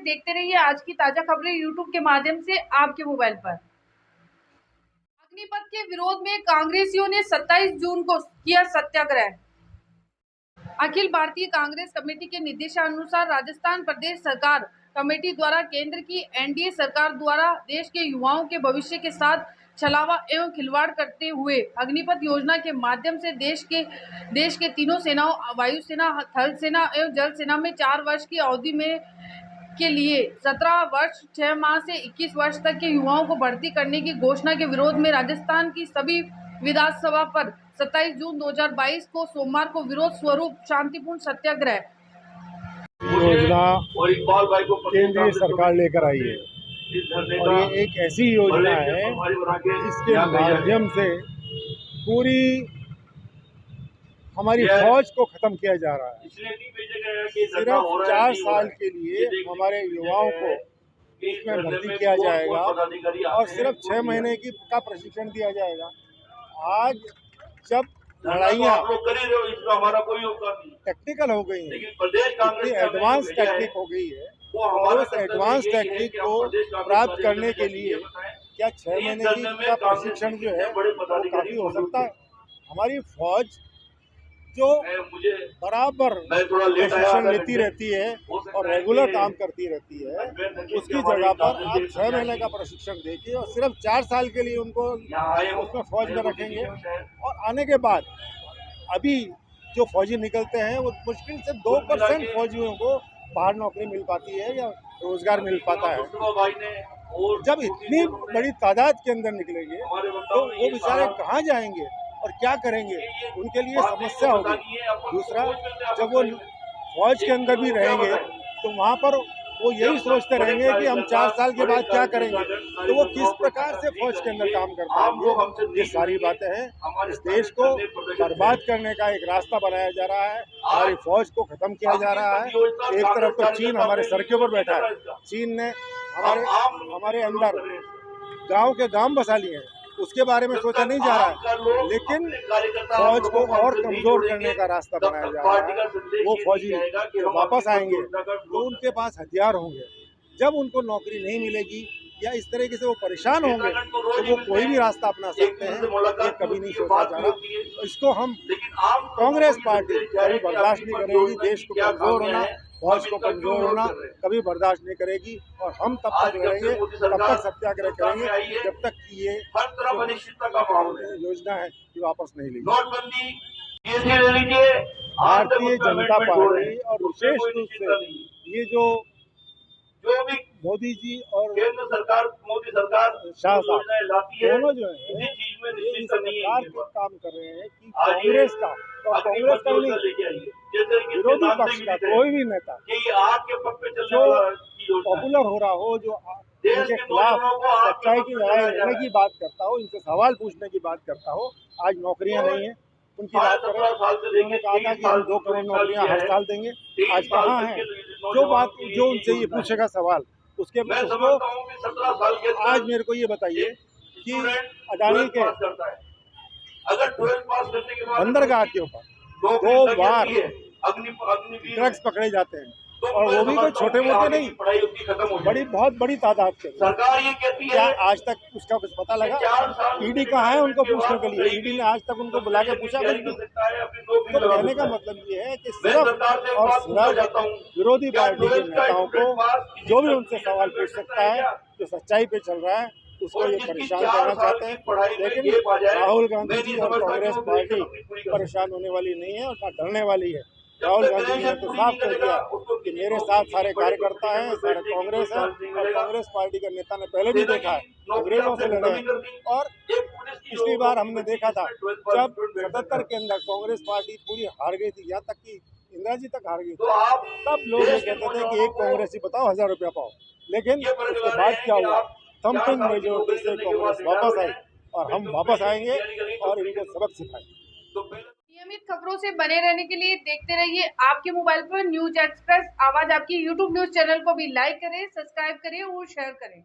देखते रहिए आज की ताजा खबरें यूट्यूब के माध्यम से आपके मोबाइल पर। अग्निपथ के विरोध में कांग्रेसियों ने 27 जून को किया सत्याग्रह। अखिल भारतीय कांग्रेस कमेटी के निर्देशानुसार राजस्थान प्रदेश सरकार कमेटी द्वारा केंद्र की एनडीए सरकार द्वारा देश के युवाओं के भविष्य के साथ छलावा एवं खिलवाड़ करते हुए अग्निपथ योजना के माध्यम से देश के तीनों सेनाओं वायुसेना, थल सेना एवं जल सेना में 4 वर्ष की अवधि में के लिए 17 वर्ष 6 माह से 21 वर्ष तक के युवाओं को भर्ती करने की घोषणा के विरोध में राजस्थान की सभी विधानसभा पर 27 जून 2022 को सोमवार को विरोध स्वरूप शांतिपूर्ण सत्याग्रह योजना केंद्रीय सरकार लेकर आई है और ये एक ऐसी योजना है जिसके माध्यम से पूरी हमारी फौज को खत्म किया जा रहा है। सिर्फ 4 साल के लिए हमारे युवाओं को इसमें भर्ती किया जाएगा और सिर्फ 6 महीने का प्रशिक्षण दिया जाएगा। आज जब लड़ाइयाँ टेक्निकल हो गई हैं, इतनी एडवांस टेक्निक हो गई है और उस एडवांस टेक्निक को प्राप्त करने के लिए क्या 6 महीने का प्रशिक्षण जो है वो काफ़ी हो सकता है। हमारी फौज जो बराबर प्रशिक्षण लेती रहती है और रेगुलर काम करती रहती है, उसकी जगह पर आप 6 महीने का प्रशिक्षण देके और सिर्फ 4 साल के लिए उनको उसमें फौज में रखेंगे। और आने के बाद अभी जो फौजी निकलते हैं वो मुश्किल से 2% फौजियों को बाहर नौकरी मिल पाती है या रोजगार मिल पाता है। जब इतनी बड़ी तादाद के अंदर निकलेंगे तो वो बेचारे कहाँ जाएंगे और क्या करेंगे, उनके लिए समस्या होगी। दूसरा, जब वो फौज के अंदर भी रहेंगे तो वहाँ पर वो यही सोचते रहेंगे कि हम 4 साल के बाद क्या करेंगे, तो वो किस प्रकार से फौज के अंदर काम कर पाएंगे। ये सारी बातें हैं। इस देश को बर्बाद करने का एक रास्ता बनाया जा रहा है, हमारी फौज को खत्म किया जा रहा है। एक तरफ तो चीन हमारे सर के ऊपर बैठा है, चीन ने हमारे अंदर गांव के गांव बसा लिए हैं, उसके बारे में सोचा नहीं जा रहा है, लेकिन फौज को और कमजोर करने का रास्ता बनाया जा रहा है। वो फौजी वापस आएंगे तो उनके पास हथियार होंगे, जब उनको नौकरी नहीं मिलेगी या इस तरीके से वो परेशान होंगे तो वो कोई भी रास्ता अपना सकते हैं। ये कभी नहीं सोचा जा रहा। इसको हम कांग्रेस पार्टी कभी बर्दाश्त नहीं करेगी। देश को कमजोर होना, फौज को कमजोर होना कभी बर्दाश्त नहीं करेगी और हम तब तक लड़ेंगे, तब तक सत्याग्रह करेंगे जब तक कि ये योजना है कि वापस नहीं लेगी। भारतीय जनता पार्टी और विशेष रूप से ये जो मोदी जी और केंद्र सरकार, मोदी सरकार शाह साहब दोनों जो है ये इस प्रकार के काम कर रहे हैं कि कांग्रेस का और कांग्रेस का नहीं, विरोधी पक्ष का कोई भी नेता जो पॉपुलर हो रहा हो, जो इनके खिलाफ सच्चाई की लड़ाई लड़ने की बात करता हो, इनसे सवाल पूछने की बात करता हो, आज नौकरियां नहीं है उनकी बात करें। उन्होंने कहा था कि हम 2 करोड़ नौकरियां हर साल देंगे, आज कहाँ है? जो उनसे ये पूछेगा सवाल उसको आज मेरे को ये बताइए कि अडानी के बंदरगाह के ऊपर 2 बार ड्रग्स पकड़े जाते हैं और वो भी कोई छोटे मोटे नहीं, बहुत बड़ी तादाद के। सरकार ये कहती है क्या आज तक उसका कुछ पता लगा? ईडी कहाँ है उनको पूछने के लिए? ईडी ने आज तक उनको बुला के पूछा कुछ नहीं। तो कहने का मतलब ये है कि सिर्फ और सिर्फ विरोधी पार्टी के नेताओं को जो भी उनसे सवाल पूछ सकता है, जो सच्चाई पे चल रहा है, उसको ये परेशान करना चाहते हैं। लेकिन राहुल गांधी जी और कांग्रेस पार्टी परेशान होने वाली नहीं है और ना डरने वाली है। राहुल गांधी जी ने तो साफ कह दिया कि मेरे साथ सारे कार्यकर्ता हैं, सारे कांग्रेस है और कांग्रेस पार्टी का नेता ने पहले भी देखा है अंग्रेजों से लड़े। और पिछली बार हमने देखा था जब 77 के अंदर कांग्रेस पार्टी पूरी हार गई थी, यहाँ तक कि इंदिरा जी तक हार गई थी, तब लोग ये कहते थे कि एक कांग्रेसी बताओ 1000 रुपया पाओ। लेकिन उसके बाद क्या हुआ? थम्पिंग मेजोरिटी से कांग्रेस वापस आई और हम वापस आएंगे और इनको सबक सिखाएंगे। नियमित खबरों से बने रहने के लिए देखते रहिए आपके मोबाइल पर न्यूज एक्सप्रेस आवाज। आपकी यूट्यूब न्यूज चैनल को भी लाइक करें, सब्सक्राइब करें और शेयर करें।